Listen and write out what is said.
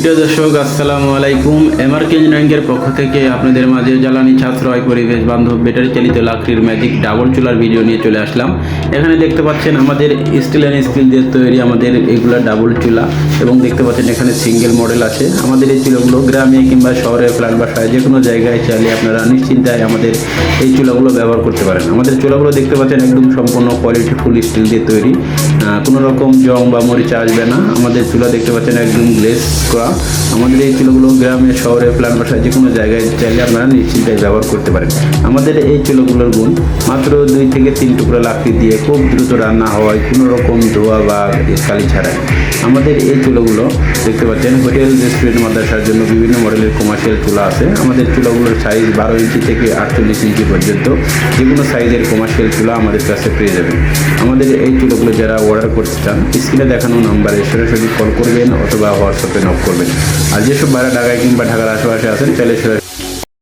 প্রিয় দর্শক, আসসালামু আলাইকুম। এমআরকে ইঞ্জিনিয়ারিংয়ের পক্ষ থেকে আপনাদের মাঝে জ্বালানি সাশ্রয় পরিবেশ বান্ধব ব্যাটারি চালিত লাকড়ির ম্যাজিক ডাবল চুলার ভিডিও নিয়ে চলে আসলাম। এখানে দেখতে পাচ্ছেন আমাদের স্টিল অ্যান্ড স্টিল দিয়ে তৈরি আমাদের এগুলা ডাবল চুলা, এবং দেখতে পাচ্ছেন এখানে সিঙ্গেল মডেল আছে। আমাদের এই চুলাগুলো গ্রামে কিংবা শহরে ফ্ল্যাট বাসায় যে কোনো জায়গায় চাইলে আপনারা নিশ্চিন্তায় আমাদের এই চুলাগুলো ব্যবহার করতে পারেন। আমাদের চুলাগুলো দেখতে পাচ্ছেন একদম সম্পূর্ণ কোয়ালিটিফুল স্টিল দিয়ে তৈরি, কোনো রকম জং বা মরিচা আসবে না। আমাদের চুলা দেখতে পাচ্ছেন একদম গ্লেস করা। আমাদের এই চুলাগুলো গ্রামে শহরে প্ল্যান বাসায় যে কোনো জায়গায় চাইলে আপনারা নিশ্চিন্তায় ব্যবহার করতে পারেন। আমাদের এই চুলাগুলোর গুণ মাত্র 2 থেকে 3 টুকরা লাকড়ি দিয়ে খুব দ্রুত রান্না হওয়ায় কোনো রকম ধোয়া বা কালি ছাড়াই। আমাদের এই চুলাগুলো দেখতে পাচ্ছেন হোটেল, রেস্টুরেন্ট, মাদ্রাসার জন্য বিভিন্ন মডেলের কমার্শিয়াল চুলা আছে। আমাদের চুলাগুলোর সাইজ 12 ইঞ্চি থেকে 48 ইঞ্চি পর্যন্ত যে কোনো সাইজের কমার্শিয়াল চুলা আমাদের কাছে পেয়ে যাবেন। আমাদের এই চুলাগুলো যারা অর্ডার করতে চান স্ক্রিনে দেখানো নাম্বারে সরাসরি কল করবেন অথবা হোয়াটসঅ্যাপে নক করবেন। আর যেসব বাইরে ঢাকায় কিংবা ঢাকার আশেপাশে আছেন চাইলে